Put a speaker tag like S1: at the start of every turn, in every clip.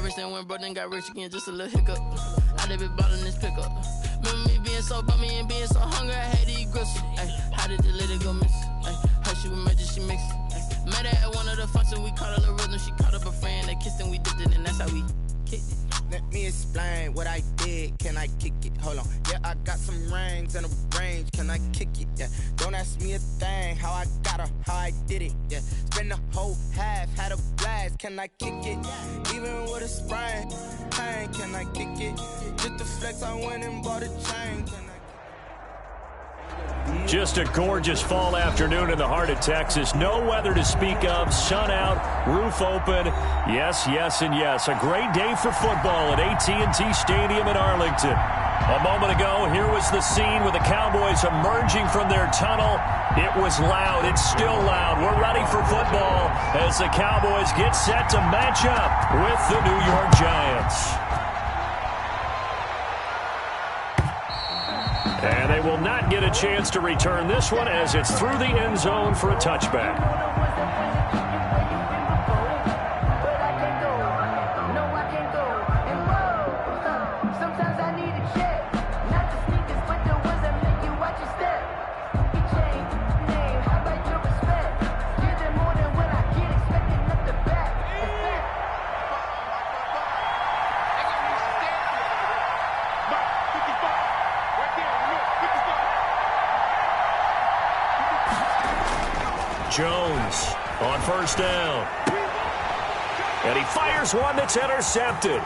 S1: Got rich then went broke, then got rich again, just a little hiccup. I did been ballin' this pickup. Remember me being so bummy and being so hungry, I had to eat gristle. How did the lady go miss? How she was magic, she mixed. Met her at one of the functions, we caught her the rhythm. She caught up a friend, they kissed and we dipped it, and that's how we kicked it.
S2: Let me explain what I did. Can I kick it? Hold on. Yeah, I got some rings and a range. Can I kick it? Yeah. Don't ask me a thing. How I got her, how I did it. Yeah. Spend the whole half, had a blast. Can I kick it? Even with a sprain. Pain, can I kick it? Just the flex, I went and bought a chain.
S3: Just a gorgeous fall afternoon in the heart of Texas. No weather to speak of. Sun out, roof open. Yes, yes, and yes. A great day for football at AT&T Stadium in Arlington. A moment ago, here was the scene with the Cowboys emerging from their tunnel. It was loud. It's still loud. We're ready for football as the Cowboys get set to match up with the New York Giants. And they will not get a chance to return this one as it's through the end zone for a touchback. Jones on first down. And he fires one that's intercepted.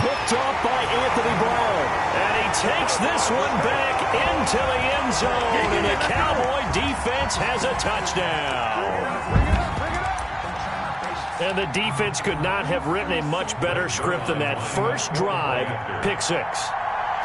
S3: Picked off by Anthony Brown. And he takes this one back into the end zone. And the Cowboy defense has a touchdown. And the defense could not have written a much better script than that first drive, pick six.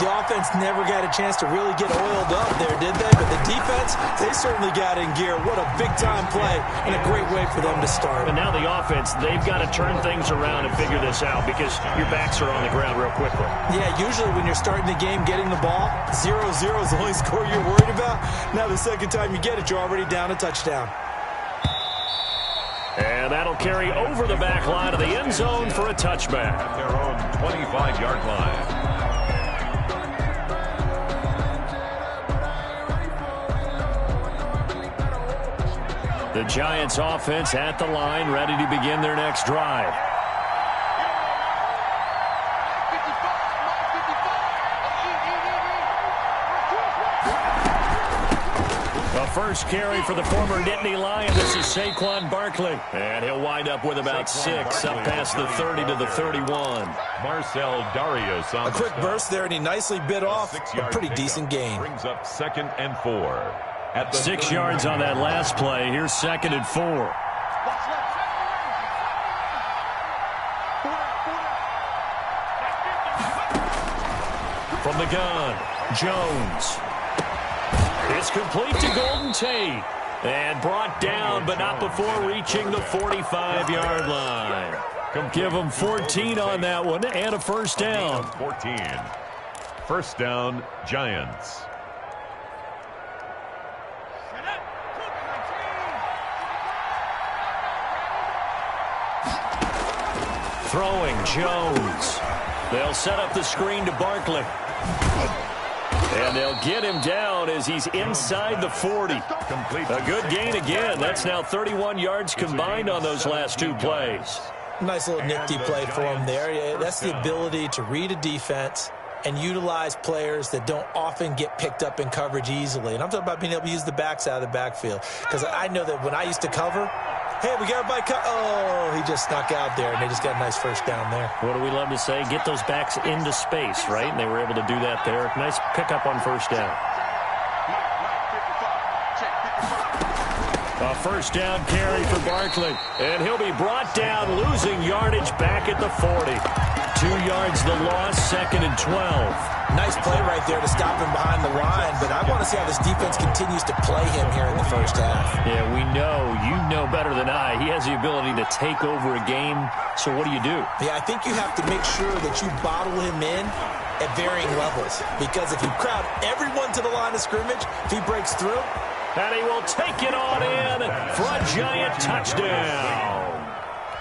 S4: The offense never got a chance to really get oiled up there, did they? But the defense, they certainly got in gear. What a big-time play and a great way for them to start.
S3: And now the offense, they've got to turn things around and figure this out because your backs are on the ground real quickly.
S4: Yeah, usually when you're starting the game, getting the ball, 0-0 is the only score you're worried about. Now the second time you get it, you're already down a touchdown.
S3: And that'll carry over the back line of the end zone for a touchback.
S5: At their own 25-yard line.
S3: The Giants offense at the line, ready to begin their next drive. The first carry for the former Nittany Lion. This is Saquon Barkley. And he'll wind up with about 6 up past the 30 to the 31.
S5: Marcel Darius on
S4: a quick burst there, and he nicely bit off a pretty decent gain.
S5: Brings up 2nd and 4.
S3: 6 yards on that last play. Here's 2nd and 4. From the gun, Jones. It's complete to Golden Tate. And brought down, but not before reaching the 45-yard line. Give him 14 on that one and a first down.
S5: 14. First down, Giants.
S3: Throwing, Jones. They'll set up the screen to Barkley. And they'll get him down as he's inside the 40. A good gain again. That's now 31 yards combined on those last 2 plays.
S4: Nice little nifty play for him there. Yeah, that's the ability to read a defense and utilize players that don't often get picked up in coverage easily. And I'm talking about being able to use the backs out of the backfield. Because I know that when I used to cover, hey, we got everybody oh, he just snuck out there, and they just got a nice first down there.
S3: What do we love to say? Get those backs into space, right? And they were able to do that there. Nice pickup on first down. A first down carry for Barkley. And he'll be brought down, losing yardage back at the 40. 2 yards the loss, 2nd and 12.
S4: Nice play right there to stop him behind the line, but I want to see how this defense continues to play him here in the first half.
S3: Yeah, we know. You know better than I. He has the ability to take over a game, so what do you do?
S4: Yeah, I think you have to make sure that you bottle him in at varying levels, because if you crowd everyone to the line of scrimmage, if he breaks through,
S3: and he will take it on in for a Giant touchdown.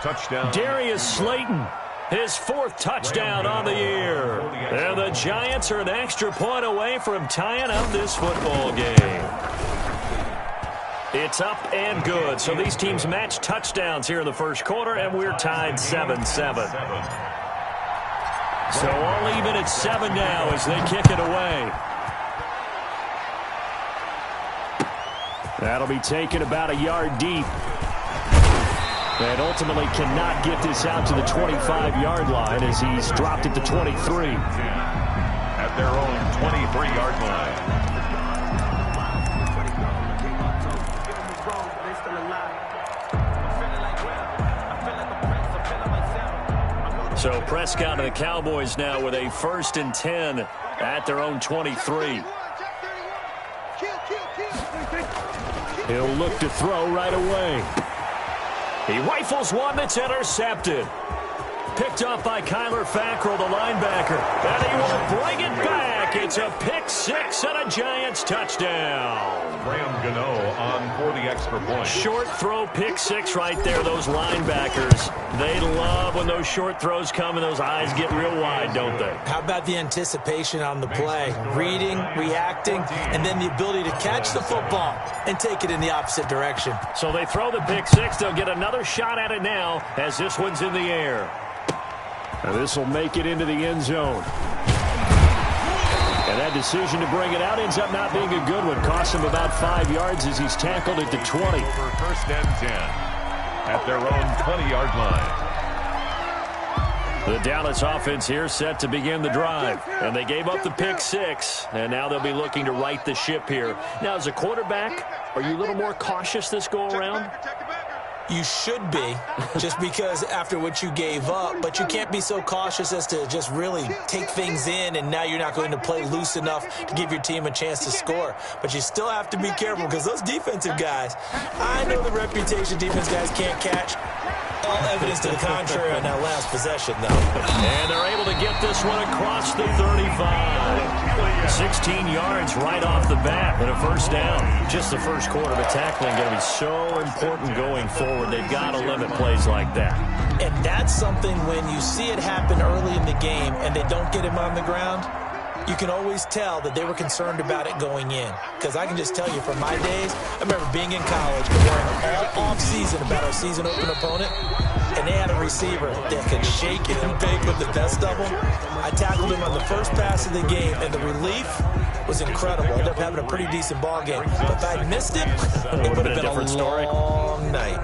S5: Touchdown.
S3: Darius Slayton His 4th touchdown on the year. And the Giants are an extra point away from tying up this football game. It's up and good. So these teams match touchdowns here in the first quarter, and we're tied 7-7. So all even at 7 now as they kick it away. That'll be taken about a yard deep. And ultimately cannot get this out to the 25-yard line as he's dropped it to 23.
S5: At their own 23-yard
S3: line. So Prescott and the Cowboys now with a 1st and 10 at their own 23. He'll look to throw right away. He rifles one that's intercepted. Picked up by Kyler Fackrell, the linebacker. And he will bring it back. It's a pick 6 and a Giants touchdown.
S5: Graham Gano on for the extra point.
S3: Short throw, pick 6 right there. Those linebackers, they love when those short throws come and those eyes get real wide, don't they?
S4: How about the anticipation on the play? Reading, reacting, and then the ability to catch the football and take it in the opposite direction.
S3: So they throw the pick 6. They'll get another shot at it now as this one's in the air. And this will make it into the end zone. And that decision to bring it out ends up not being a good one. Cost him about 5 yards as he's tackled at the 20.
S5: For 1st and 10 at their own 20-yard line.
S3: The Dallas offense here set to begin the drive. And they gave up the pick 6. And now they'll be looking to right the ship here. Now, as a quarterback, are you a little more cautious this go-around?
S4: You should be, just because after what you gave up, but you can't be so cautious as to just really take things in, and now you're not going to play loose enough to give your team a chance to score. But you still have to be careful because those defensive guys, I know the reputation defense guys can't catch. All evidence to the contrary on that last possession, though.
S3: And they're able to get this one across the 35. 16 yards right off the bat and a 1st down. Just the first quarter, but tackling going to be so important going forward. They've got to limit plays like that.
S4: And that's something when you see it happen early in the game and they don't get him on the ground, you can always tell that they were concerned about it going in. Because I can just tell you from my days, I remember being in college, worrying all off-season about our season-open opponent, and they had a receiver that could shake it and bake with the best of them. I tackled him on the first pass of the game, and the relief was incredible. I ended up having a pretty decent ball game. But if I'd missed him, it would have been a long night.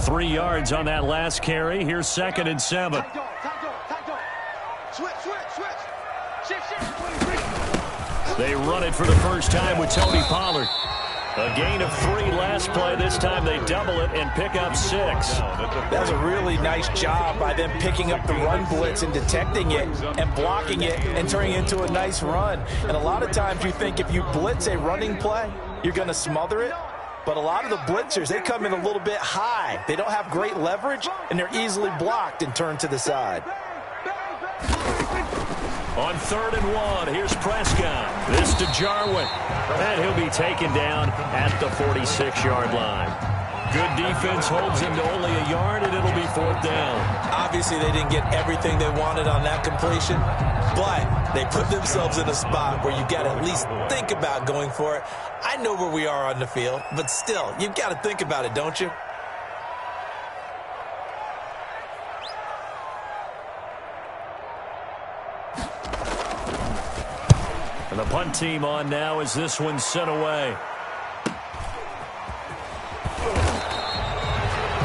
S3: Three yards on that last carry. Here's 2nd and 7. They run it for the first time with Tony Pollard. A gain of 3 last play. This time they double it and pick up 6.
S4: That was a really nice job by them picking up the run blitz and detecting it and blocking it and turning it into a nice run. And a lot of times you think if you blitz a running play, you're going to smother it. But a lot of the blitzers, they come in a little bit high. They don't have great leverage, and they're easily blocked and turned to the side.
S3: On 3rd and 1, here's Prescott. This to Jarwin. And he'll be taken down at the 46-yard line. Good defense holds him to only a yard, and it'll be 4th down.
S4: Obviously, they didn't get everything they wanted on that completion, but they put themselves in a spot where you've got to at least think about going for it. I know where we are on the field, but still, you've got to think about it, don't you?
S3: And the punt team on now as this one's sent away.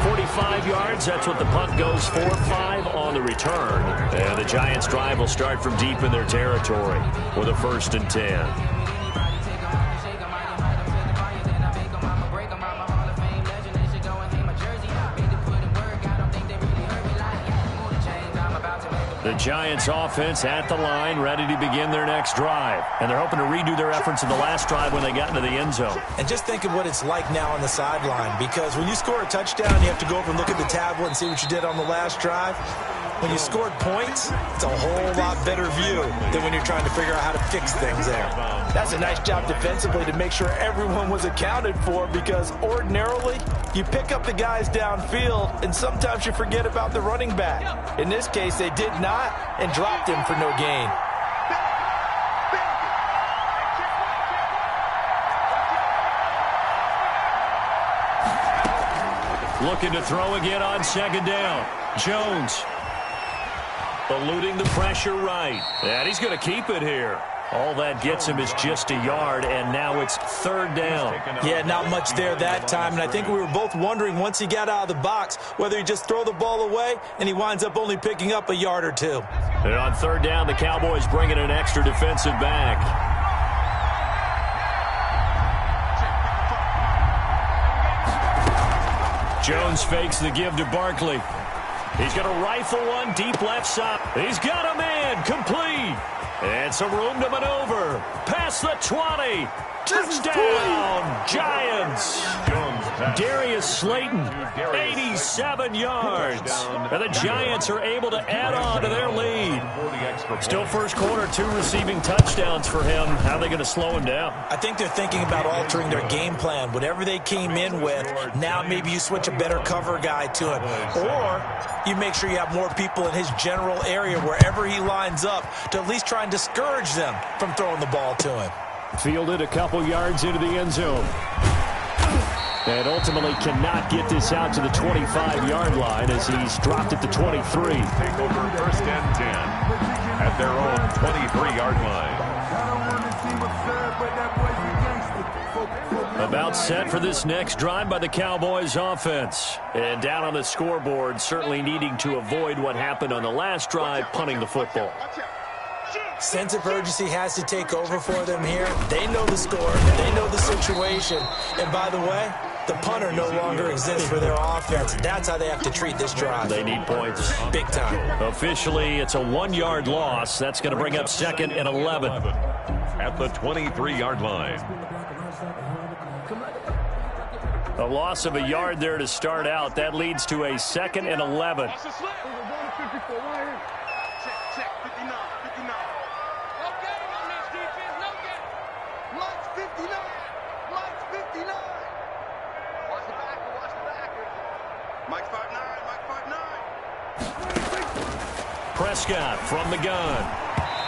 S3: 45 yards, that's what the punt goes for. 5 on the return. And the Giants' drive will start from deep in their territory with a 1st and 10. The Giants offense at the line, ready to begin their next drive. And they're hoping to redo their efforts in the last drive when they got into the end zone.
S4: And just think of what it's like now on the sideline, because when you score a touchdown, you have to go over and look at the tablet and see what you did on the last drive. When you scored points, it's a whole lot better view than when you're trying to figure out how to fix things there. That's a nice job defensively to make sure everyone was accounted for, because ordinarily you pick up the guys downfield and sometimes you forget about the running back. In this case, they did not and dropped him for no gain.
S3: Looking to throw again on second down. Jones eluding the pressure right. And he's going to keep it here. All that gets him is just a yard, and now it's third down.
S4: Yeah, not much there that time, and I think we were both wondering once he got out of the box whether he just throw the ball away, and he winds up only picking up a yard or two.
S3: And on third down, the Cowboys bring in an extra defensive back. Jones fakes the give to Barkley. He's going to rifle one deep left side. He's got a man complete. And some room to maneuver. Past the 20. Touchdown, Giants. Darius Slayton, 87 yards. And the Giants are able to add on to their lead. Still first quarter, 2 receiving touchdowns for him. How are they going to slow him down?
S4: I think they're thinking about altering their game plan. Whatever they came in with, now maybe you switch a better cover guy to him. Or you make sure you have more people in his general area wherever he lines up to at least try and discourage them from throwing the ball to him.
S3: Fielded a couple yards into the end zone. And ultimately cannot get this out to the 25-yard line as he's dropped it to 23.
S5: Take over first and 10 at their own 23-yard line.
S3: About set for this next drive by the Cowboys offense. And down on the scoreboard, certainly needing to avoid what happened on the last drive, punting the football.
S4: Sense of urgency has to take over for them here. They know the score. They know the situation. And by the way, the punter no longer exists for their offense. That's how they have to treat this drive.
S3: They need points.
S4: Big time.
S3: Officially, it's a 1-yard loss. That's going to bring up second and 11.
S5: At the 23-yard line.
S3: A loss of a yard there to start out. That leads to a second and 11. Prescott from the gun.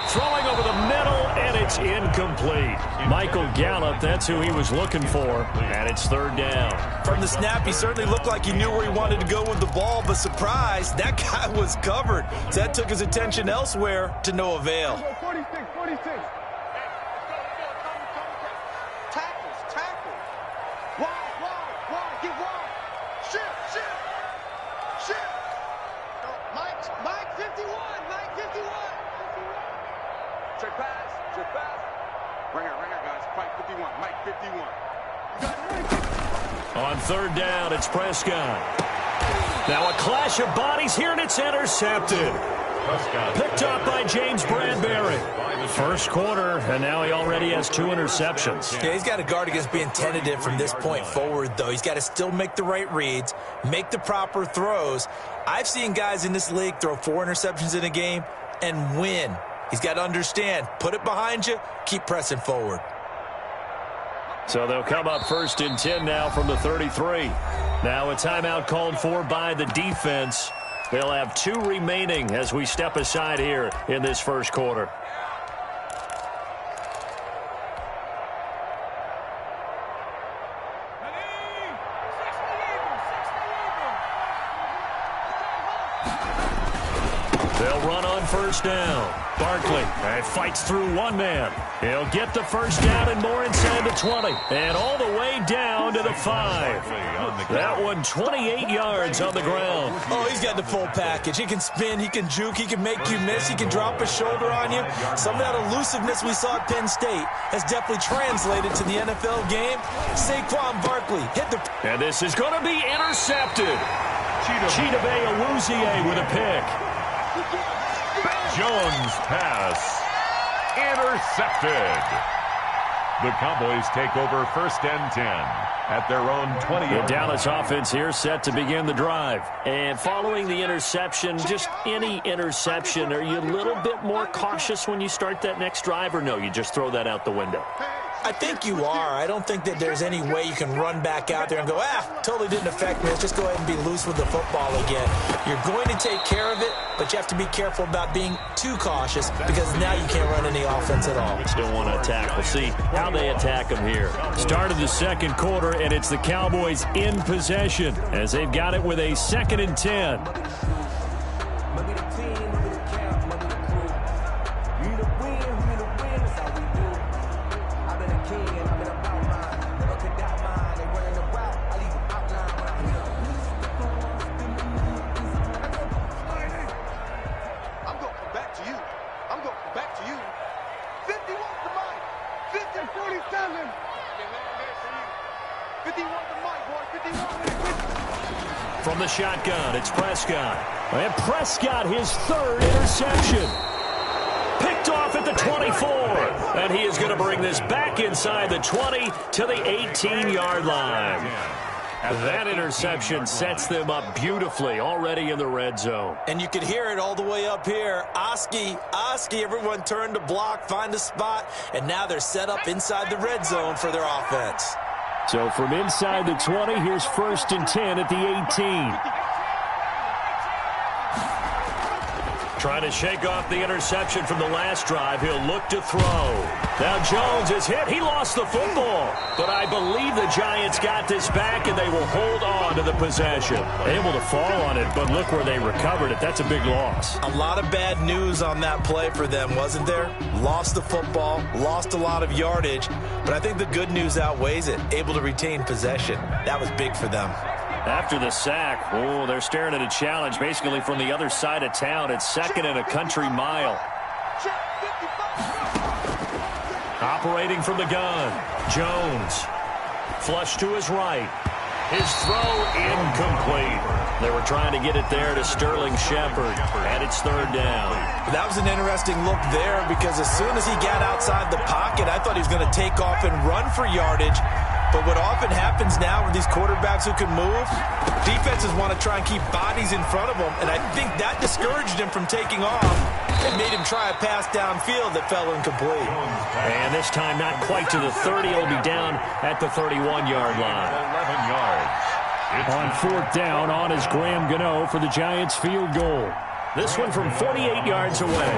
S3: Throwing over the middle, and it's incomplete. Michael Gallup, that's who he was looking for, and it's third down.
S4: From the snap, he certainly looked like he knew where he wanted to go with the ball, but surprise, that guy was covered. So that took his attention elsewhere to no avail.
S6: 46.
S3: On third down, it's Prescott. Now a clash of bodies here, and it's intercepted. Picked up by James Bradbury. First quarter, and now he already has 2 interceptions.
S4: Yeah, he's got to guard against being tentative from this point forward, though. He's got to still make the right reads, make the proper throws. I've seen guys in this league throw 4 interceptions in a game and win. He's got to understand, put it behind you, keep pressing forward.
S3: So they'll come up first and 10 now from the 33. Now a timeout called for by the defense. They'll have 2 remaining as we step aside here in this first quarter. They'll run on first down. Barkley fights through one man. He'll get the first down and more inside the 20. And all the way down to the 5. That one 28 yards on the ground.
S4: Oh, he's got the full package. He can spin, he can juke, he can make you miss, he can drop his shoulder on you. Some of that elusiveness we saw at Penn State has definitely translated to the NFL game. Saquon Barkley hit the...
S3: And this is going to be intercepted. Chidobe Awuzie with a pick.
S5: Jones pass intercepted. The Cowboys take over first and 10 at their own 20.
S3: The Dallas offense here set to begin the drive. And following the interception, just any interception, are you a little bit more cautious when you start that next drive, or no, you just throw that out the window?
S4: I think you are. I don't think that there's any way you can run back out there and go, totally didn't affect me. Let's just go ahead and be loose with the football again. You're going to take care of it, but you have to be careful about being too cautious because now you can't run any offense at all.
S3: Still want to attack. We'll see how they attack them here. Start of the second quarter, and it's the Cowboys in possession as they've got it with a 2nd and 10. From the shotgun, it's Prescott. And Prescott, his 3rd interception. Picked off at the 24. And he is going to bring this back inside the 20 to the 18-yard line. That interception sets them up beautifully already in the red zone.
S4: And you could hear it all the way up here. Oski, everyone turned to block, find a spot, and now they're set up inside the red zone for their offense.
S3: So from inside the 20, here's 1st and 10 at the 18. Trying to shake off the interception from the last drive. He'll look to throw. Now Jones is hit. He lost the football. But I believe the Giants got this back, and they will hold on to the possession. Able to fall on it, but look where they recovered it. That's a big loss.
S4: A lot of bad news on that play for them, wasn't there? Lost the football, lost a lot of yardage, but I think the good news outweighs it. Able to retain possession. That was big for them.
S3: After the sack, they're staring at a challenge basically from the other side of town. It's 2nd and a country mile. Operating from the gun, Jones. Flush to his right. His throw incomplete. They were trying to get it there to Sterling Shepard, and it's 3rd down.
S4: That was an interesting look there because as soon as he got outside the pocket, I thought he was going to take off and run for yardage. But what often happens now with these quarterbacks who can move, defenses want to try and keep bodies in front of them, and I think that discouraged him from taking off and made him try a pass downfield that fell incomplete.
S3: And this time not quite to the 30. It'll be down at the 31-yard line.
S5: 11 yards.
S3: On 4th down, on is Graham Gano for the Giants field goal. This one from 48 yards away.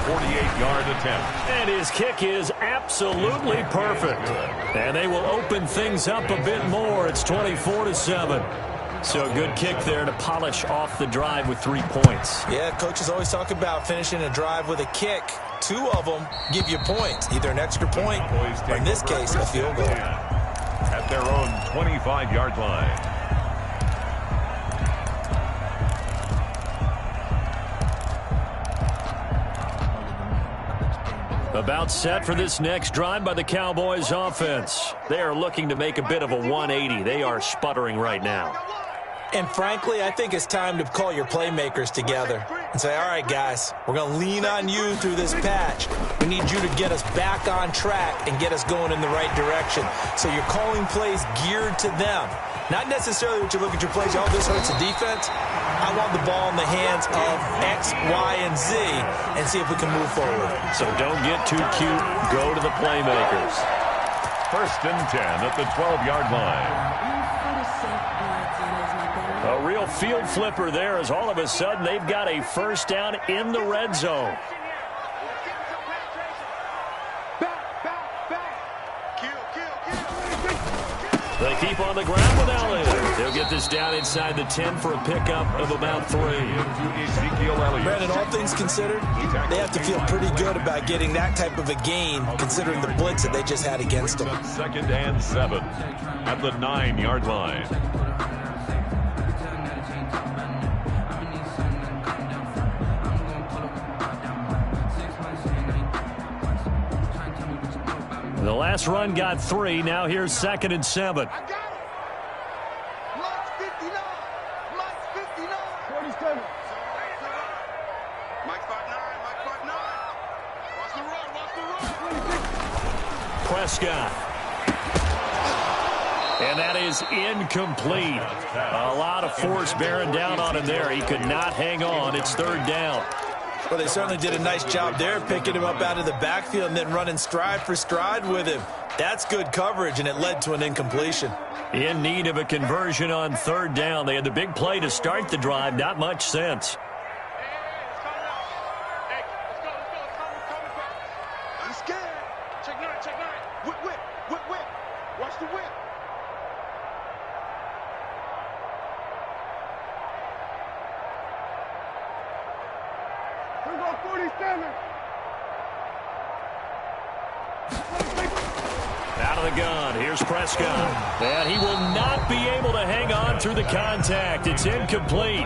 S5: 48-yard attempt.
S3: And his kick is absolutely perfect. And they will open things up a bit more. It's 24-7. So a good kick there to polish off the drive with 3 points.
S4: Yeah, coaches always talk about finishing a drive with a kick. 2 of them give you points, either an extra point or, in this case, a field goal.
S5: At their own 25-yard line.
S3: About set for this next drive by the Cowboys offense. They are looking to make a bit of a 180. They are sputtering right now.
S4: And frankly, I think it's time to call your playmakers together and say, all right, guys, we're going to lean on you through this patch. We need you to get us back on track and get us going in the right direction. So you're calling plays geared to them. Not necessarily what you look at your plays, this hurts the defense. I want the ball in the hands of X, Y, and Z and see if we can move forward.
S3: So don't get too cute. Go to the playmakers.
S5: 1st and 10 at the 12-yard line.
S3: A real field flipper there as all of a sudden they've got a 1st down in the red zone. They keep on the ground with Elliott. They'll get this down inside the 10 for a pickup of about 3.
S4: Brandon, all things considered, they have to feel pretty good about getting that type of a gain considering the blitz that they just had against them.
S5: 2nd and 7 at the 9-yard line.
S3: The last run got 3. Now here's 2nd and 7.
S2: I got it. Mike's 59. Mike's 59. 47. Mike's 5'9". Mike's 5'9". Watch the run. Watch the run. 26.
S3: Prescott. And that is incomplete. A lot of force bearing down on him there. He could not hang on. It's third down.
S4: Well, they certainly did a nice job there, picking him up out of the backfield and then running stride for stride with him. That's good coverage, and it led to an incompletion.
S3: In need of a conversion on third down. They had the big play to start the drive. Not much sense. Out of the gun, here's Prescott. And he will not be able to hang on through the contact. It's incomplete.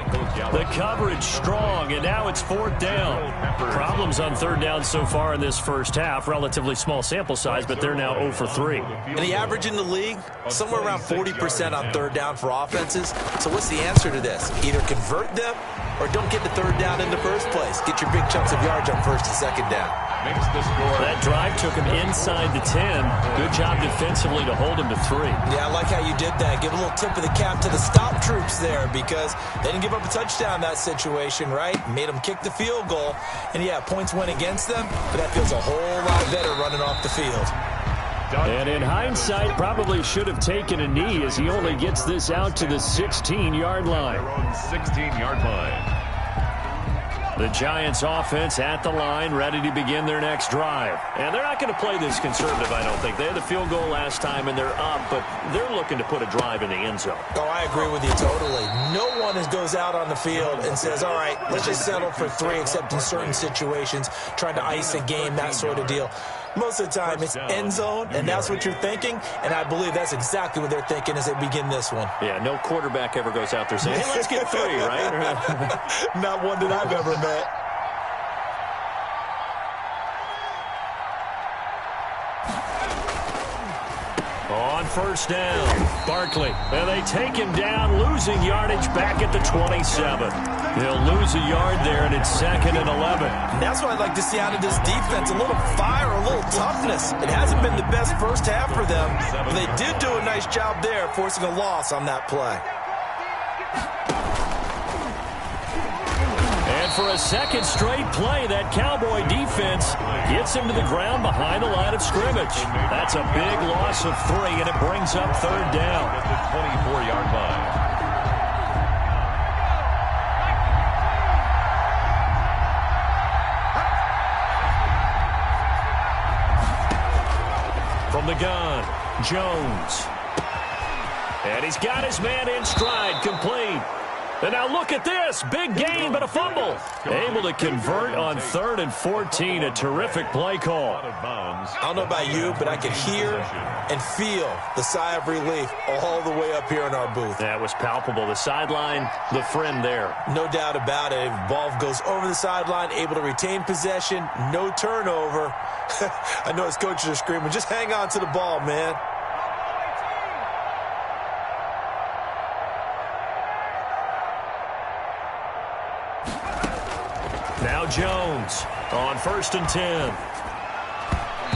S3: The coverage strong, and now it's fourth down. Problems on third down so far in this first half. Relatively small sample size, but they're now 0 for 3.
S4: And the average in the league, somewhere around 40% on third down for offenses. So what's the answer to this? Either convert them or don't get the third down in the first place. Get your big chunks of yards on first and second down.
S3: That drive took him inside the 10. Good job defensively to hold him to 3.
S4: Yeah, I like how you did that. Give a little tip of the cap to the stop troops there because they didn't give up a touchdown in that situation, right? Made them kick the field goal. And, yeah, points went against them, but that feels a whole lot better running off the field.
S3: And in hindsight, probably should have taken a knee as he only gets this out to the 16-yard line.
S5: 16-yard line.
S3: The Giants offense at the line, ready to begin their next drive. And they're not going to play this conservative, I don't think. They had the field goal last time, and they're up, but they're looking to put a drive in the end zone.
S4: Oh, I agree with you totally. No one goes out on the field and says, all right, let's just settle for 3, except in certain situations, trying to ice a game, that sort of deal. Most of the time, it's end zone, and that's what you're thinking, and I believe that's exactly what they're thinking as they begin this one.
S3: Yeah, no quarterback ever goes out there saying, hey, let's get 3, right?
S4: Not one that I've ever met.
S3: On first down, Barkley. And they take him down, losing yardage back at the 27. He'll lose a yard there, and it's 2nd and 11.
S4: And that's what I'd like to see out of this defense, a little fire, a little toughness. It hasn't been the best first half for them, but they did do a nice job there, forcing a loss on that play.
S3: And for a second straight play, that Cowboy defense gets him to the ground behind the line of scrimmage. That's a big loss of 3, and it brings up third down.
S5: At the 24-yard line.
S3: From the gun, Jones. And he's got his man in stride, complete. And now look at this. Big gain, but a fumble. Able to convert on 3rd and 14. A terrific play call.
S4: I don't know about you, but I could hear and feel the sigh of relief all the way up here in our booth.
S3: That was palpable. The sideline, the friend there.
S4: No doubt about it. Ball goes over the sideline, able to retain possession, no turnover. I know his coaches are screaming, just hang on to the ball, man.
S3: Now Jones on 1st and 10.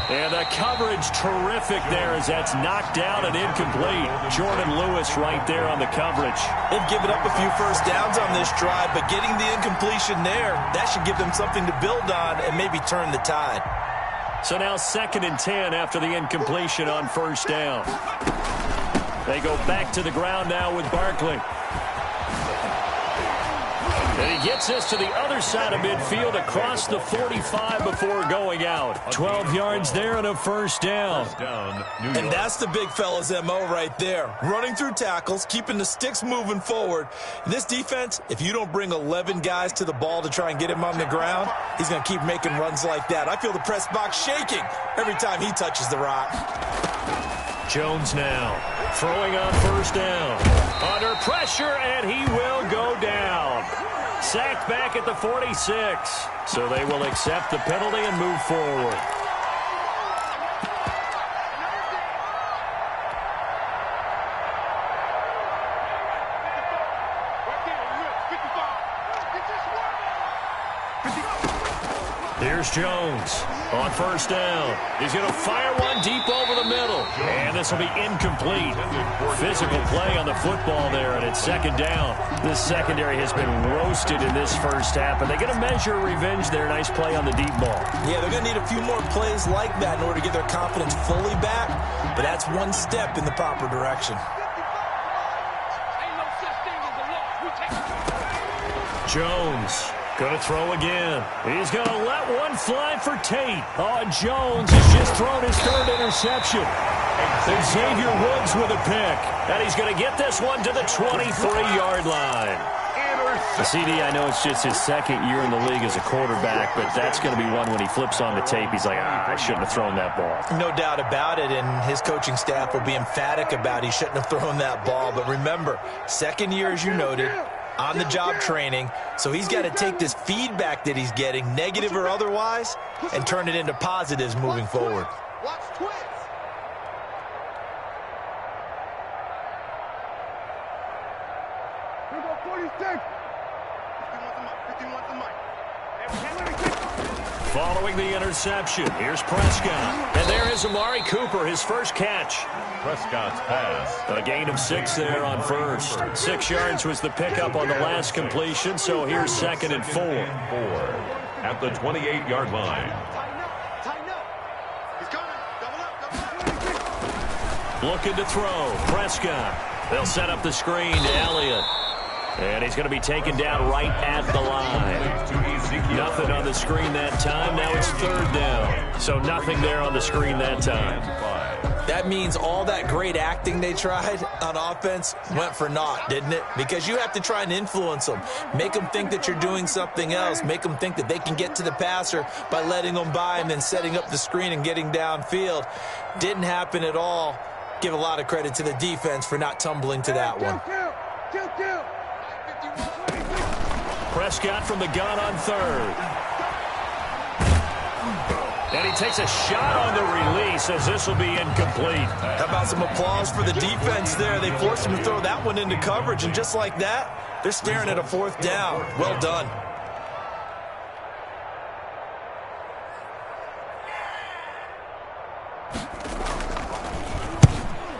S3: And the coverage terrific there as that's knocked down and incomplete. Jordan Lewis right there on the coverage.
S4: They've given up a few first downs on this drive, but getting the incompletion there, that should give them something to build on and maybe turn the tide.
S3: So now 2nd and 10 after the incompletion on first down. They go back to the ground now with Barkley. And he gets us to the other side of midfield across the 45 before going out. 12 yards there and a first down.
S4: And that's the big fella's MO right there. Running through tackles, keeping the sticks moving forward. And this defense, if you don't bring 11 guys to the ball to try and get him on the ground, he's going to keep making runs like that. I feel the press box shaking every time he touches the rock.
S3: Jones now throwing on first down. Under pressure, and he will go down. Sacked back at the 46. So they will accept the penalty and move forward. Here's Jones on first down. He's going to fire one deep over the middle. And this will be incomplete. Physical play on the football there, and it's second down. This secondary has been roasted in this first half, but they're going to measure revenge there. Nice play on the deep ball.
S4: Yeah, they're going to need a few more plays like that in order to get their confidence fully back, but that's one step in the proper direction.
S3: Jones going to throw again. He's going to let one fly for Tate. Oh, Jones has just thrown his third interception. And Xavier Woods with a pick. And he's going to get this one to the 23-yard line. The CD, I know it's just his second year in the league as a quarterback, but that's going to be one when he flips on the tape. He's like, I shouldn't have thrown that ball.
S4: No doubt about it, and his coaching staff will be emphatic about he shouldn't have thrown that ball. But remember, second year, as you noted, on-the-job training, so he's got to take this feedback that he's getting, negative or otherwise, and turn it into positives moving forward.
S2: Watch twins. Here go 46. 51 the mic.
S3: Following the interception, here's Prescott. And there is Amari Cooper, his first catch.
S5: Prescott's pass.
S3: A gain of 6 there on first. 6 yards was the pickup on the last completion, so here's second and 4.
S5: At the 28-yard line.
S2: Tighten up. He's coming. Double up.
S3: Looking to throw. Prescott. They'll set up the screen to Elliott. And he's going to be taken down right at the line. Nothing on the screen that time. Now it's third down. So nothing there on the screen that time.
S4: That means all that great acting they tried on offense went for naught, didn't it? Because you have to try and influence them. Make them think that you're doing something else. Make them think that they can get to the passer by letting them by and then setting up the screen and getting downfield. Didn't happen at all. Give a lot of credit to the defense for not tumbling to that one.
S3: Prescott from the gun on third. And he takes a shot on the release as this will be incomplete.
S4: How about some applause for the defense there? They forced him to throw that one into coverage, and just like that, they're staring at a fourth down. Well done.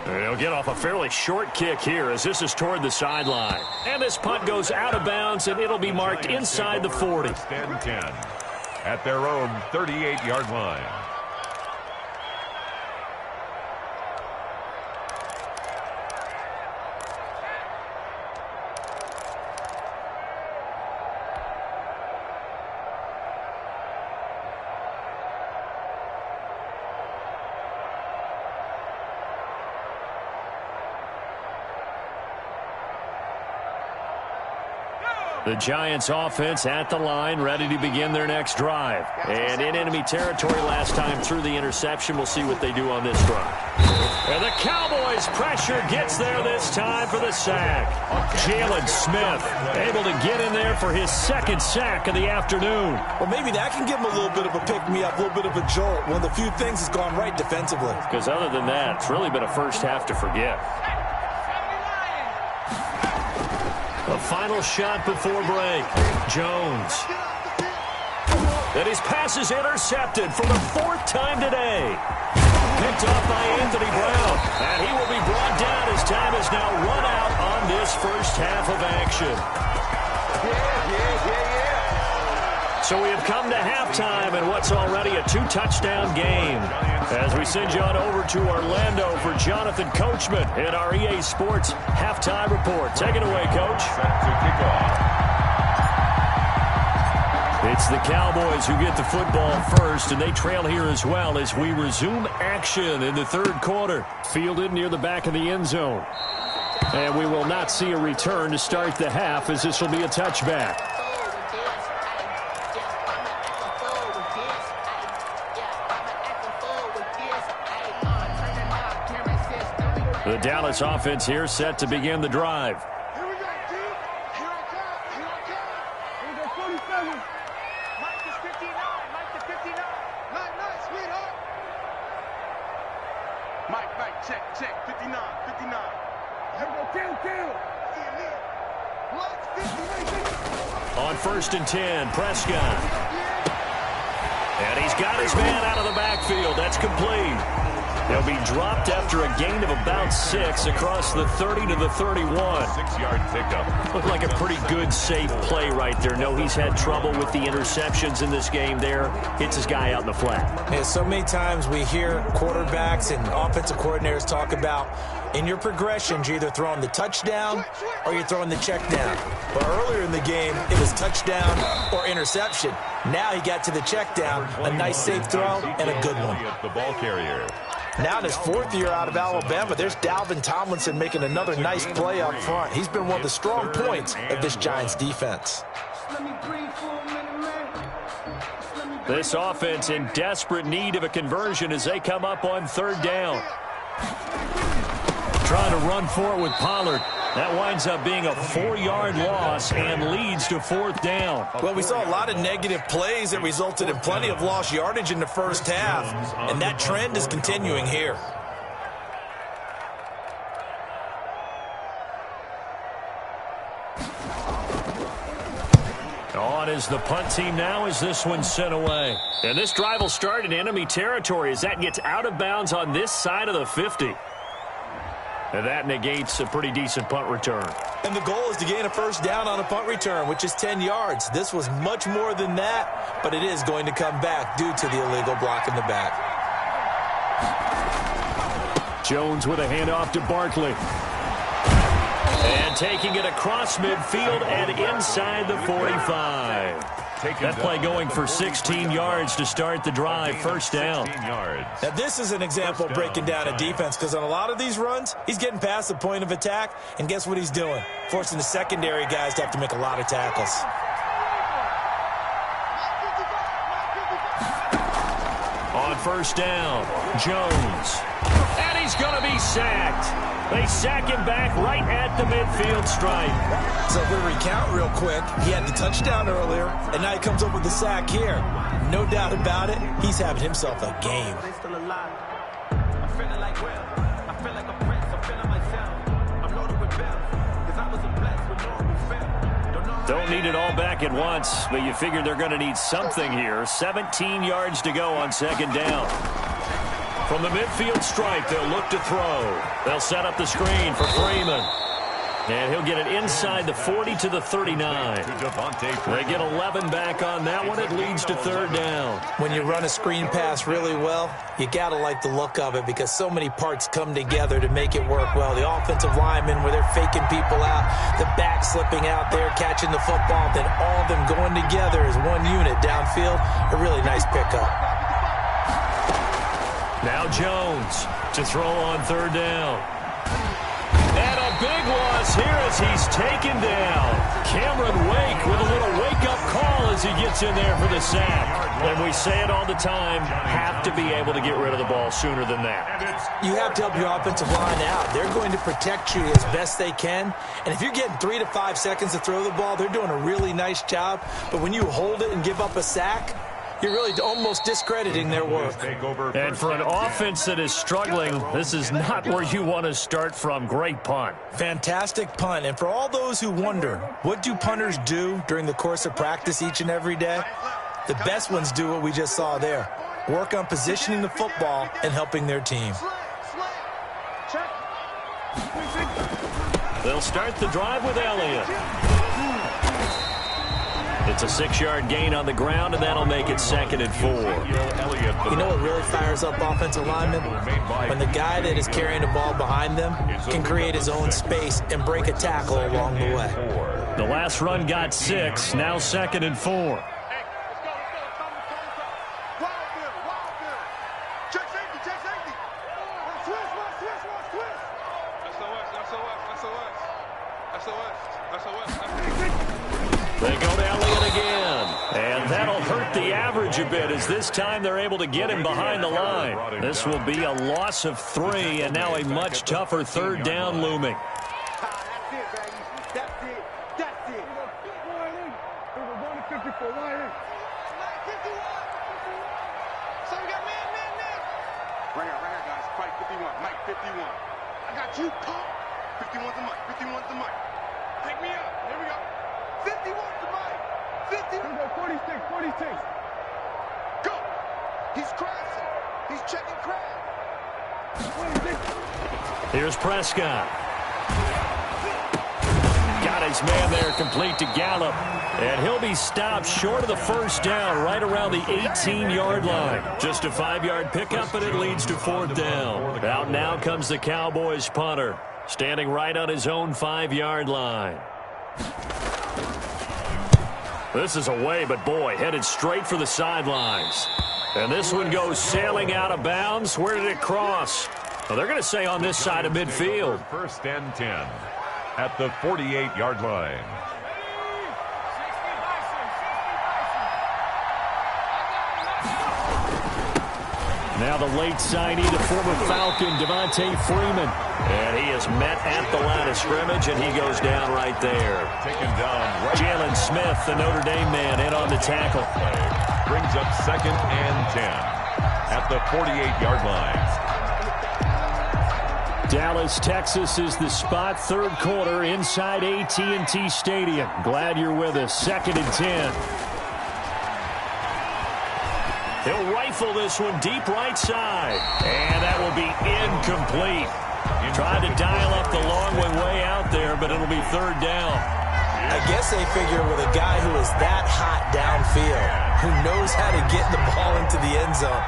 S3: They'll get off a fairly short kick here as this is toward the sideline. And this punt goes out of bounds, and it'll be marked inside the 40.
S5: First and 10 at their own 38-yard line.
S3: The Giants offense at the line, ready to begin their next drive. And in enemy territory last time through the interception. We'll see what they do on this drive. And the Cowboys pressure gets there this time for the sack. Jalen Smith able to get in there for his second sack of the afternoon.
S4: Well, maybe that can give him a little bit of a pick-me-up, a little bit of a jolt. One of the few things has gone right defensively.
S3: Because other than that, it's really been a first half to forget. A final shot before break. Jones. And his pass is intercepted for the fourth time today. Picked off by Anthony Brown. And he will be brought down as time is now run out on this first half of action. So we have come to halftime in what's already a 2-touchdown game. As we send you on over to Orlando for Jonathan Coachman in our EA Sports Halftime Report. Take it away, Coach.
S5: Set to kick off.
S3: It's the Cowboys who get the football first, and they trail here as well as we resume action in the third quarter. Fielded near the back of the end zone. And we will not see a return to start the half as this will be a touchback. The Dallas offense here set to begin the drive.
S2: Here we go, dude. Here I come. Here I come. Here we go, 47. Mike is 59. Mike is 59. Nice, sweetheart. Mike, check. 59. Here we go, kill. Watch 50, right there.
S3: On 1st and 10, Prescott. And he's got his man out of the backfield. That's complete. He'll be dropped after a gain of about 6 across the 30 to the 31.
S5: 6-yard pickup.
S3: Looked like a pretty good, safe play right there. No, he's had trouble with the interceptions in this game there. Hits his guy out in the flat.
S4: Yeah, so many times we hear quarterbacks and offensive coordinators talk about in your progressions, you're either throwing the touchdown or you're throwing the check down. But earlier in the game, it was touchdown or interception. Now he got to the check down, a nice safe throw, and a good one.
S5: The ball carrier.
S4: Now in his 4th year out of Alabama, there's Dalvin Tomlinson making another nice play up front. He's been one of the strong points of this Giants defense.
S3: This offense in desperate need of a conversion as they come up on 3rd down. Trying to run for it with Pollard. That winds up being a 4-yard loss and leads to 4th down.
S4: Well, we saw a lot of negative plays that resulted in plenty of lost yardage in the first half, and that trend is continuing here.
S3: On is the punt team now as this one's sent away. And this drive will start in enemy territory as that gets out of bounds on this side of the 50. And that negates a pretty decent punt return.
S4: And the goal is to gain a 1st down on a punt return, which is 10 yards. This was much more than that, but it is going to come back due to the illegal block in the back.
S3: Jones with a handoff to Barkley. And taking it across midfield and inside the 45. That play going for 16 yards to start the drive. 1st down.
S4: Now, this is an example of breaking down a defense because on a lot of these runs, he's getting past the point of attack, and guess what he's doing? Forcing the secondary guys to have to make a lot of tackles.
S3: On 1st down, Jones. And he's going to be sacked. They sack him back right at the midfield stripe.
S4: So if we recount real quick, he had the touchdown earlier, and now he comes up with the sack here. No doubt about it, he's having himself a game.
S3: Don't need it all back at once, but you figure they're going to need something here. 17 yards to go on 2nd down. From the midfield stripe, they'll look to throw. They'll set up the screen for Freeman. And he'll get it inside the 40 to the 39. They get 11 back on that one. It leads to 3rd down.
S4: When you run a screen pass really well, you got to like the look of it because so many parts come together to make it work well. The offensive linemen, where they're faking people out, the back slipping out there, catching the football, then all of them going together as one unit downfield. A really nice pickup.
S3: Now Jones to throw on 3rd down. And a big loss here as he's taken down. Cameron Wake with a little wake-up call as he gets in there for the sack. And we say it all the time, have to be able to get rid of the ball sooner than that.
S4: You have to help your offensive line out. They're going to protect you as best they can. And if you're getting 3 to 5 seconds to throw the ball, they're doing a really nice job. But when you hold it and give up a sack, you're really almost discrediting their work.
S3: And for an offense that is struggling, this is not where you want to start from. Great punt.
S4: Fantastic punt. And for all those who wonder, what do punters do during the course of practice each and every day? The best ones do what we just saw there. Work on positioning the football and helping their team.
S3: They'll start the drive with Elliott. It's a 6-yard gain on the ground, and that'll make it 2nd and 4.
S4: You know what really fires up offensive linemen? When the guy that is carrying the ball behind them can create his own space and break a tackle along the way.
S3: The last run got 6, now 2nd and 4. They go to Elliott again, and that'll hurt the average a bit as this time they're able to get him behind the line. This will be a loss of 3, and now a much tougher 3rd down looming.
S6: Right here, guys. Fight 51. Mike, 51. I got you, pump. 51's the mic. 51's the mic. Pick me up. Here we go. 51's the mic. 50. 46. Go. He's crashing. He's checking crash.
S3: Here's Prescott. Got his man there, complete to Gallup. And he'll be stopped short of the first down, right around the 18-yard line. Just a 5-yard pickup, and it leads to 4th down. Out now comes the Cowboys punter, standing right on his own 5-yard line. This is away, but boy, headed straight for the sidelines. And this one goes sailing out of bounds. Where did it cross? Well, they're going to say on this side of midfield.
S5: 1st and 10 at the 48-yard line.
S3: Now the late signee, the former Falcon, Devontae Freeman. And he is met at the line of scrimmage, and he goes down right there.
S5: Taken down right.
S3: Jalen Smith, the Notre Dame man, in on the tackle.
S5: Brings up 2nd and 10 at the 48-yard line.
S3: Dallas, Texas is the spot, 3rd quarter inside AT&T Stadium. Glad you're with us. 2nd and 10. He'll rifle this one deep right side. And that will be incomplete. Tried to dial up the long way out there, but it'll be 3rd down.
S4: I guess they figure with a guy who is that hot downfield, who knows how to get the ball into the end zone,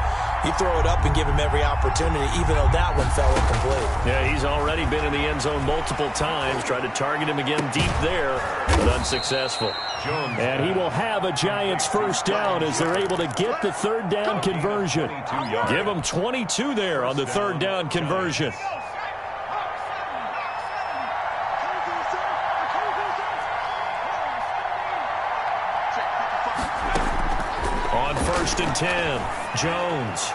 S4: you throw it up and give him every opportunity, even though that one fell incomplete.
S3: Yeah, he's already been in the end zone multiple times. Tried to target him again deep there, but unsuccessful. And he will have a Giants 1st down as they're able to get the 3rd down conversion. Give him 22 there on the 3rd down conversion. On 1st and 10, Jones.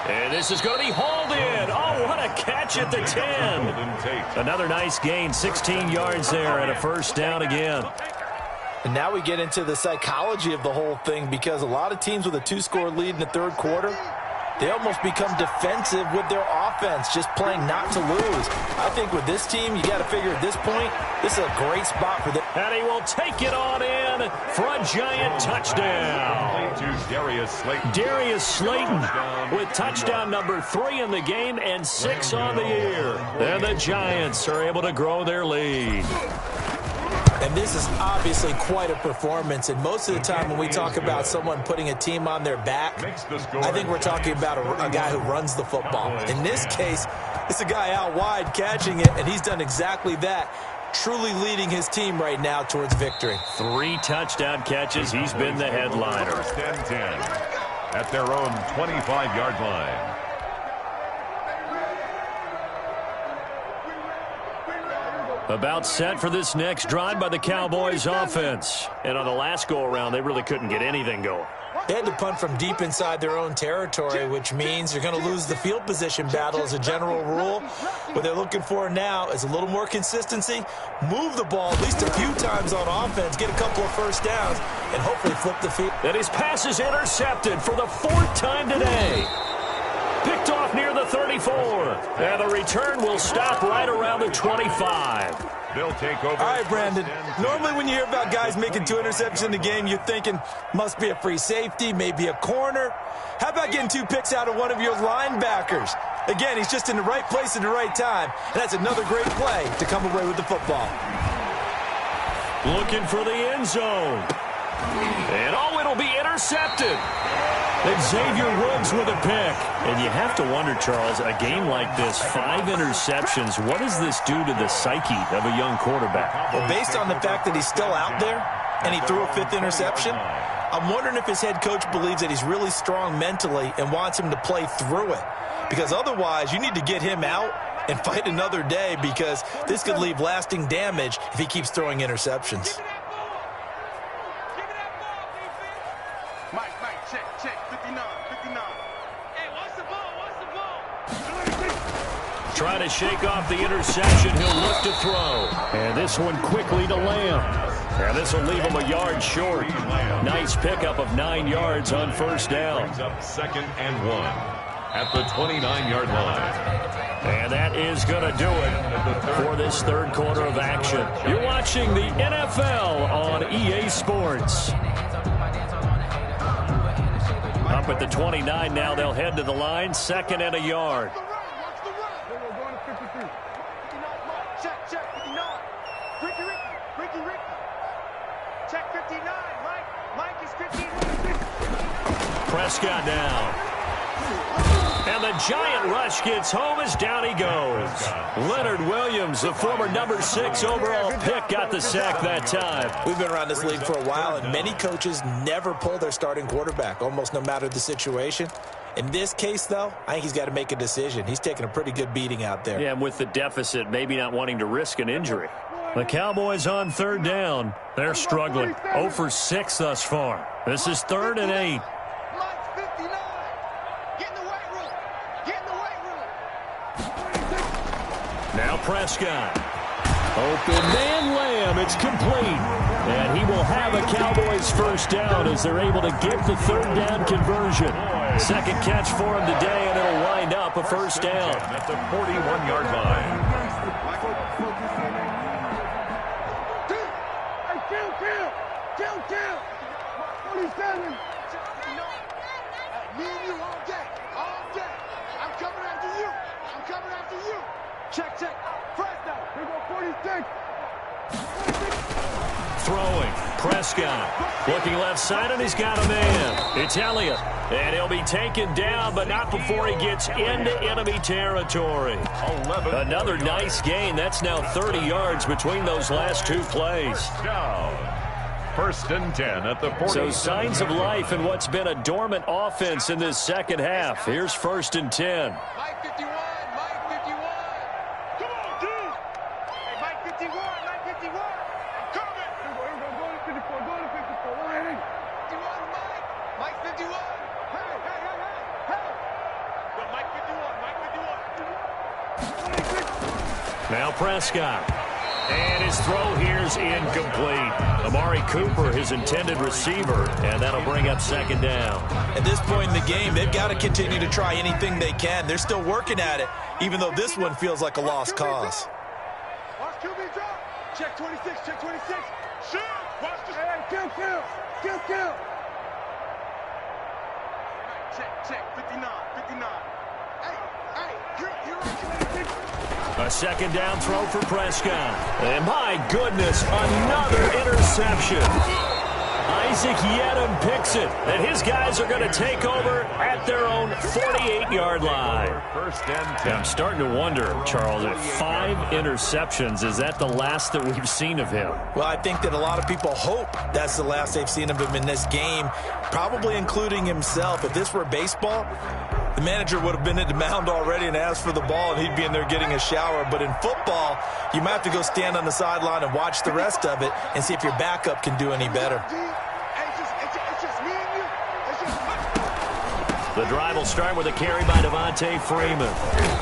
S3: And this is going to be hauled in. Oh, what a catch at the 10. Another nice gain, 16 yards there and a 1st down again.
S4: And now we get into the psychology of the whole thing, because a lot of teams with a 2-score lead in the 3rd quarter, they almost become defensive with their offense, just playing not to lose. I think with this team, you got to figure at this point, this is a great spot for them.
S3: And he will take it on in for a Giant touchdown. Darius Slayton with touchdown number 3 in the game and 6 on the year. And the Giants are able to grow their lead.
S4: And this is obviously quite a performance. And most of the time when we talk about someone putting a team on their back, I think we're talking about a guy who runs the football. In this case, it's a guy out wide catching it, and he's done exactly that, truly leading his team right now towards victory.
S3: 3 touchdown catches. He's been the headliner.
S5: 1st and 10 at their own 25-yard line.
S3: About set for this next drive by the Cowboys offense. And on the last go-around, they really couldn't get anything going.
S4: They had to punt from deep inside their own territory, which means you're going to lose the field position battle as a general rule. What they're looking for now is a little more consistency, move the ball at least a few times on offense, get a couple of 1st downs, and hopefully flip the field.
S3: And his pass is intercepted for the 4th time today. Picked off near the 34. And the return will stop right around the 25.
S5: They'll take over.
S4: All right, Brandon. Normally when you hear about guys making 2 interceptions in the game, you're thinking must be a free safety, maybe a corner. How about getting 2 picks out of one of your linebackers? Again, he's just in the right place at the right time. And that's another great play to come away with the football.
S3: Looking for the end zone. And oh, it'll be intercepted. And Xavier Woods with a pick. And you have to wonder, Charles, a game like this, 5 interceptions, what does this do to the psyche of a young quarterback?
S4: Well, based on the fact that he's still out there and he threw a 5th interception, I'm wondering if his head coach believes that he's really strong mentally and wants him to play through it. Because otherwise, you need to get him out and fight another day, because this could leave lasting damage if he keeps throwing interceptions.
S3: Trying to shake off the interception. He'll look to throw. And this one quickly to Lamb. And this will leave him a yard short. Nice pickup of 9 yards on 1st down.
S5: Brings up 2nd and 1 at the 29-yard line.
S3: And that is going to do it for this 3rd quarter of action. You're watching the NFL on EA Sports. Up at the 29 now. They'll head to the line. 2nd and a yard.
S6: Check 59. Mike is 15.
S3: Prescott down. And the giant rush gets home as down he goes. Leonard Williams, the former number 6 overall pick, got the sack that time.
S4: We've been around this league for a while, and many coaches never pull their starting quarterback, almost no matter the situation. In this case, though, I think he's got to make a decision. He's taking a pretty good beating out there.
S3: Yeah, and with the deficit, maybe not wanting to risk an injury. The Cowboys on 3rd down. They're struggling. 0 for 6 thus far. This is 3rd and 8.
S6: Mike's 59. Get in the weight room. Get in the weight room.
S3: Now Prescott. Open man Lamb. It's complete. And he will have a Cowboys first down as they're able to get the 3rd down conversion. 2nd catch for him today, and it'll wind up a first down.
S5: At the 41-yard line.
S6: Kill. 47. Me and you all day. I'm coming after you. Check. Presto. Here go 46.
S3: Throwing. Prescott. Looking left side, and he's got a man. It's Elliott. And he'll be taken down, but not before he gets into enemy territory. Another nice gain. That's now 30 yards between those last 2 plays.
S5: Down. 1st and 10 at the 40.
S3: So signs of life in what's been a dormant offense in this second half. Here's 1st and 10.
S6: Mike 51. Come on, dude. Hey, Mike 51. I'm coming. Go to 54. Go to 54. 51, Mike 51. Hey. But Mike 51.
S3: Now Prescott. And his throw here's incomplete. Amari Cooper, his intended receiver, and that'll bring up 2nd down.
S4: At this point in the game, they've got to continue to try anything they can. They're still working at it, even though this one feels like a lost cause.
S6: Watch QB drop. Check 26. Shoot. Watch the... Hey, kill. Check. 59. Hey, you're 26.
S3: A 2nd down throw for Prescott. And my goodness, another interception. Isaac Yedem picks it, and his guys are going to take over at their own 48-yard line.
S5: 1st and 10.
S3: Yeah, I'm starting to wonder, Charles, if 5 interceptions, is that the last that we've seen of him?
S4: Well, I think that a lot of people hope that's the last they've seen of him in this game, probably including himself. If this were baseball, the manager would have been at the mound already and asked for the ball, and he'd be in there getting a shower. But in football, you might have to go stand on the sideline and watch the rest of it and see if your backup can do any better.
S3: The drive will start with a carry by Devontae Freeman.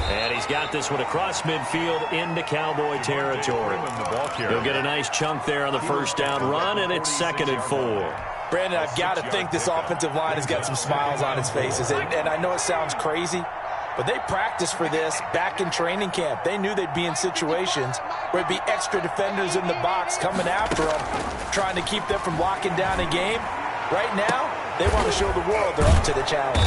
S3: And he's got this one across midfield into Cowboy territory. He'll get a nice chunk there on the 1st down run, and it's 2nd and 4.
S4: Brandon, I've got to think this offensive line has got some smiles on its faces. And I know it sounds crazy, but they practiced for this back in training camp. They knew they'd be in situations where it'd be extra defenders in the box coming after them, trying to keep them from locking down a game. Right now, they want to show the world they're up to the challenge.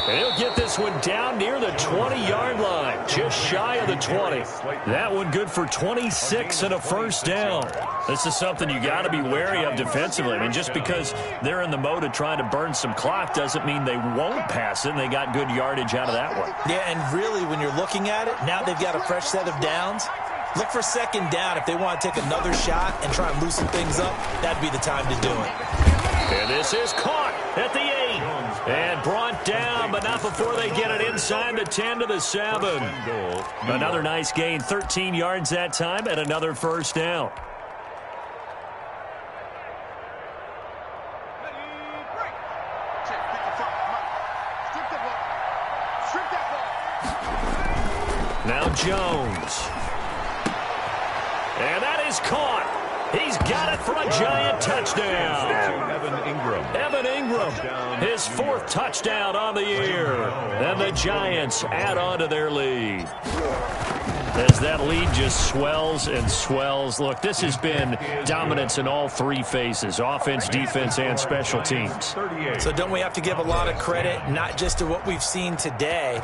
S3: And he'll get this one down near the 20-yard line, just shy of the 20. That one good for 26 and a 1st down. This is something you got to be wary of defensively. I mean, just because they're in the mode of trying to burn some clock doesn't mean they won't pass it, and they got good yardage out of that one.
S4: Yeah, and really, when you're looking at it, now they've got a fresh set of downs. Look for 2nd down. If they want to take another shot and try and loosen things up, that'd be the time to do it.
S3: And this is caught at the 8 and brought down, but not before they get it inside the 10 to the 7. Another nice gain, 13 yards that time, and another 1st down. Now Jones. And that is caught. He's got it for a giant touchdown. Evan Ingram, his 4th touchdown on the year. And the Giants add on to their lead. as that lead just swells and swells. Look, this has been dominance in all three phases, offense, defense, and special teams.
S4: So don't we have to give a lot of credit, not just to what we've seen today,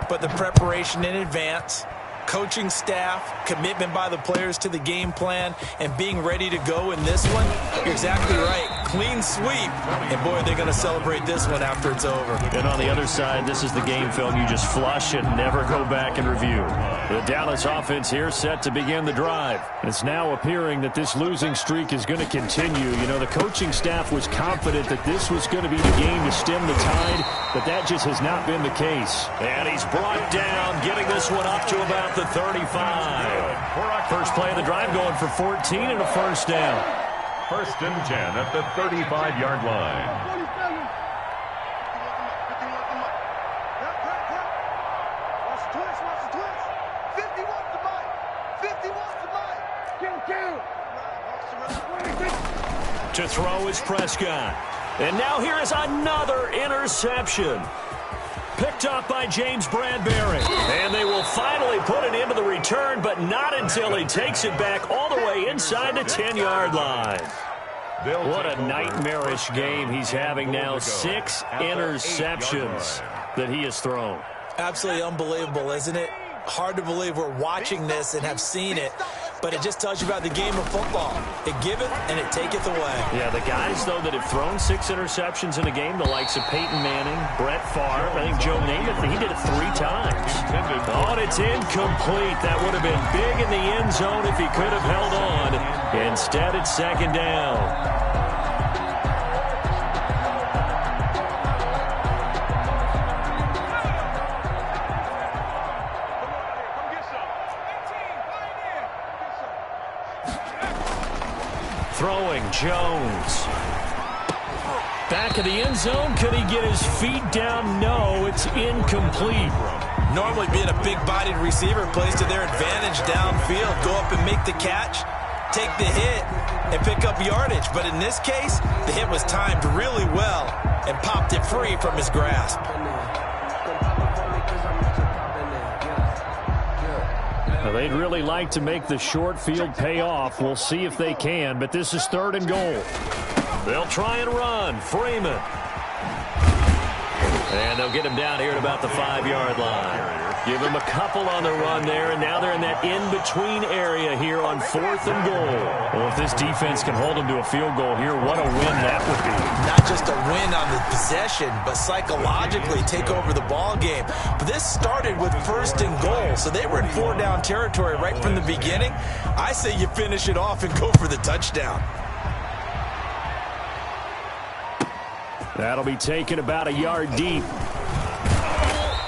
S4: but the preparation in advance, coaching staff, commitment by the players to the game plan, and being ready to go in this one? You're exactly right. Clean sweep. And, boy, they're going to celebrate this one after it's over.
S3: And on the other side, this is the game film you just flush and never go back and review. The Dallas offense here set to begin the drive. It's now appearing that this losing streak is going to continue. You know, the coaching staff was confident that this was going to be the game to stem the tide, but that just has not been the case. And he's brought down, getting this one up to about the 35. First play of the drive going for 14 and a first down.
S5: First and 10 at the 35-yard line.
S3: To throw is Prescott. And now here is another interception. Picked up by James Bradbury. And they will finally put it into the return, but not until he takes it back all the way inside the 10-yard line. What a nightmarish game he's having now. 6 interceptions that he has thrown.
S4: Absolutely unbelievable, isn't it? Hard to believe we're watching this and have seen it, but it just tells you about the game of football. It giveth and it taketh away.
S3: Yeah, the guys, though, that have thrown 6 interceptions in a game, the likes of Peyton Manning, Brett Favre, I think Joe Namath, he did it 3 times. Oh, and it's incomplete. That would have been big in the end zone if he could have held on. Instead, it's second down. Throwing Jones. Back of the end zone. Could he get his feet down? No, it's incomplete.
S4: Normally being a big-bodied receiver plays to their advantage downfield. Go up and make the catch, take the hit, and pick up yardage. But in this case, the hit was timed really well and popped it free from his grasp.
S3: Well, they'd really like to make the short field pay off. We'll see if they can, but this is 3rd and goal. They'll try and run. Freeman. And they'll get him down here at about the 5-yard line. Give him a couple on the run there, and now they're in that in-between area here on 4th and goal. Well, if this defense can hold them to a field goal here, what a win that would be.
S4: Not just a win on the possession, but psychologically take over the ball game. But this started with 1st and goal, so they were in 4-down territory right from the beginning. I say you finish it off and go for the touchdown.
S3: That'll be taken about a yard deep.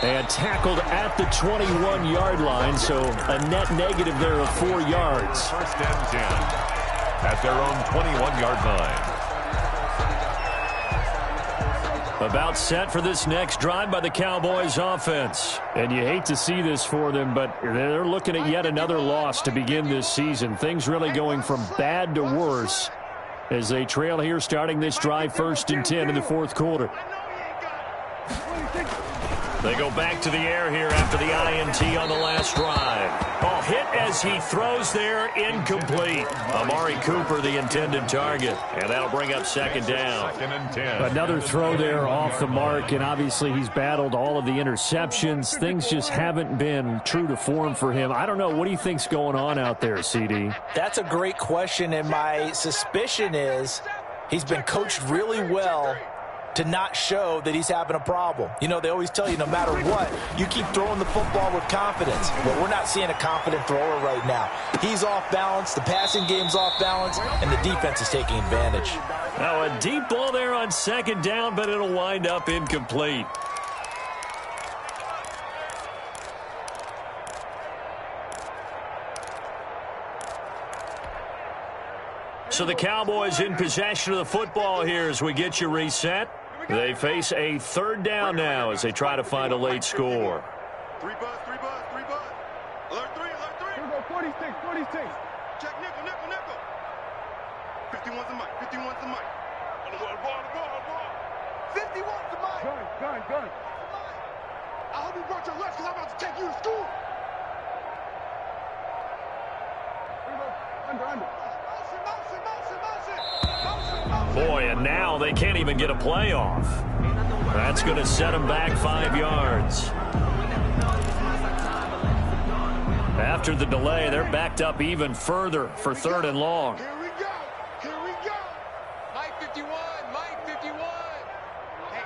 S3: And tackled at the 21-yard line, so a net negative there of 4 yards.
S5: First and 10 at their own 21-yard line.
S3: About set for this next drive by the Cowboys offense. And you hate to see this for them, but they're looking at yet another loss to begin this season. Things really going from bad to worse as they trail here starting this drive 1st and 10 in the 4th quarter. They go back to the air here after the INT on the last drive. Oh, hit as he throws there, incomplete. Amari Cooper, the intended target. And that'll bring up 2nd down.
S5: 2nd and 10.
S3: Another throw there off the mark, and obviously he's battled all of the interceptions. Things just haven't been true to form for him. I don't know. What do you think's going on out there, CD?
S4: That's a great question, and my suspicion is he's been coached really well to not show that he's having a problem. You know, they always tell you no matter what, you keep throwing the football with confidence. But we're not seeing a confident thrower right now. He's off balance, the passing game's off balance, and the defense is taking advantage.
S3: Now a deep ball there on 2nd down, but it'll wind up incomplete. So the Cowboys in possession of the football here as we get you reset. They face a 3rd down now as they try to find a late score.
S6: 3 bus. Alert 3. 46. Check nickel. 51's the mic. 51's the mic. Ball. 51's the mic. Gun. I hope you brought your lunch because I'm about to take you to school.
S3: Boy, and now they can't even get a play off. That's going to set them back 5 yards. After the delay, they're backed up even further for 3rd and long.
S6: Here we go. Here we go. Mike 51. Mike 51. Hey,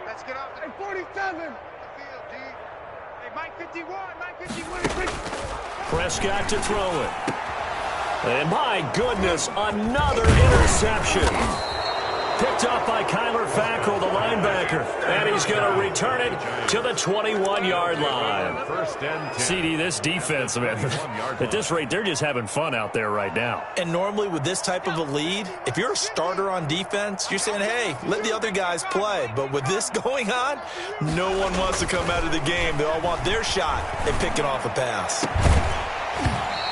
S6: let's get off the 47. The field, G. Hey, Mike 51. Mike 51.
S3: Prescott to throw it. And my goodness, another interception. Picked up by Kyler Fackrell, the linebacker. And he's going to return it to the 21-yard line.
S5: First and 10.
S3: CD, this defense, man, at this rate, they're just having fun out there right now.
S4: And normally with this type of a lead, if you're a starter on defense, you're saying, hey, let the other guys play. But with this going on, no one wants to come out of the game. They all want their shot at picking off a pass.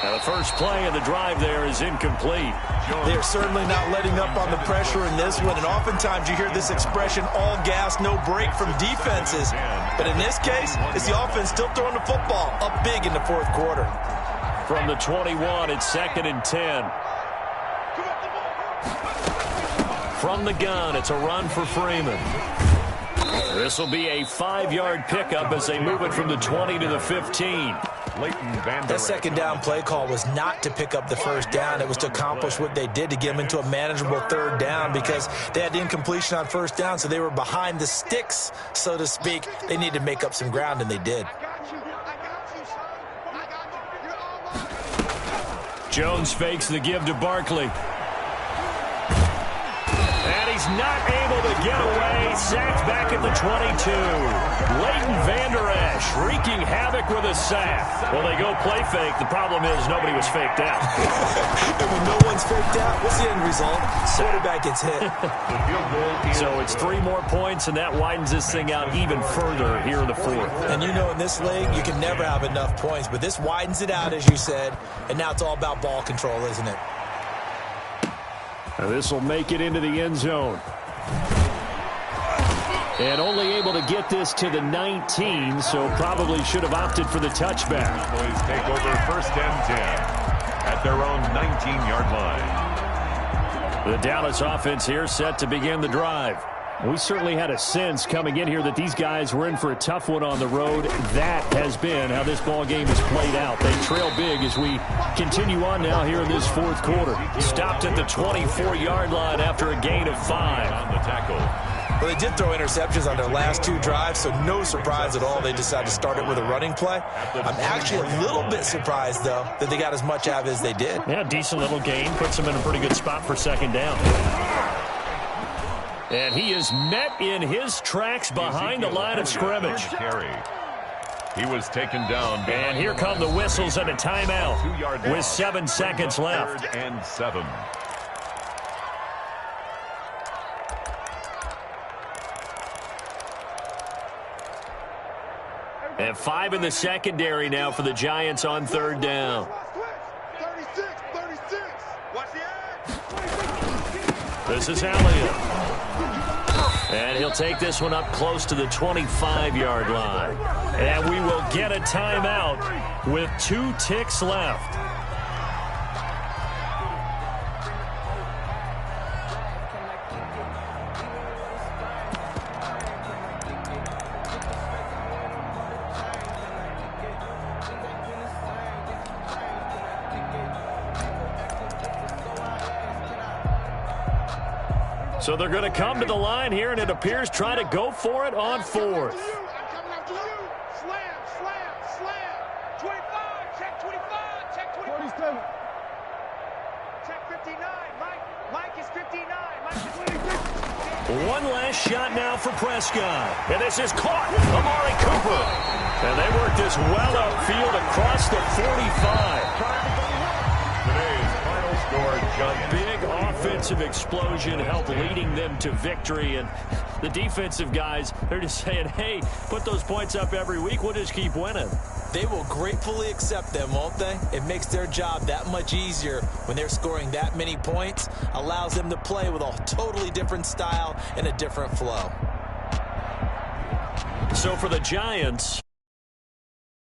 S3: Now the first play of the drive there is incomplete.
S4: They're certainly not letting up on the pressure in this one, and oftentimes you hear this expression, all gas, no break from defenses. But in this case, it's the offense still throwing the football up big in the 4th quarter.
S3: From the 21, it's 2nd and 10. From the gun, it's a run for Freeman. This will be a 5-yard pickup as they move it from the 20 to the 15.
S4: That second down play call was not to pick up the first down. It was to accomplish what they did, to get them into a manageable 3rd down, because they had incompletion on 1st down, so they were behind the sticks, so to speak. They needed to make up some ground, and they did.
S3: Jones fakes the give to Barkley. And he's not able to get away. Sacked back at the 22. Leighton Vander Esch wreaking havoc with a sack. Well, they go play fake. The problem is nobody was faked out.
S4: And when no one's faked out, what's the end result? Quarterback gets hit.
S3: So it's 3 more points, and that widens this thing out even further here in the 4th.
S4: And you know in this league, you can never have enough points. But this widens it out, as you said. And now it's all about ball control, isn't it?
S3: Now this will make it into the end zone. And only able to get this to the 19, so probably should have opted for the touchback.
S5: Cowboys take over 1st and 10 at their own 19-yard line.
S3: The Dallas offense here set to begin the drive. We certainly had a sense coming in here that these guys were in for a tough one on the road. That has been how this ball game has played out. They trail big as we continue on now here in this 4th quarter. Stopped at the 24-yard line after a gain of 5.
S5: On the tackle.
S4: Well, they did throw interceptions on their last 2 drives, so no surprise at all they decided to start it with a running play. I'm actually a little bit surprised, though, that they got as much out of it as they did.
S3: Yeah, decent little gain. Puts them in a pretty good spot for 2nd down. And he is met in his tracks behind the line of scrimmage.
S5: He was taken down.
S3: And here come the whistles and a timeout with 7 seconds left.
S5: 3rd and 7.
S3: And 5 in the secondary now for the Giants on 3rd down.
S6: 36. Watch the edge.
S3: This is Elliott. And he'll take this one up close to the 25-yard line. And we will get a timeout with 2 ticks left. So they're going to come to the line here, and it appears try to go for it on 4th.
S6: I'm coming after you. Slam. 25. Check 25. Check 25. 47. Check 59. Mike is 59. Mike is 26.
S3: One last shot now for Prescott. And this is caught. Amari Cooper. And they work this well upfield across the 45.
S5: Today's final score, John.
S3: Big offensive explosion helped leading them to victory. And the defensive guys, they're just saying, hey, put those points up every week. We'll just keep winning.
S4: They will gratefully accept them, won't they? It makes their job that much easier when they're scoring that many points. Allows them to play with a totally different style and a different flow.
S3: So for the Giants,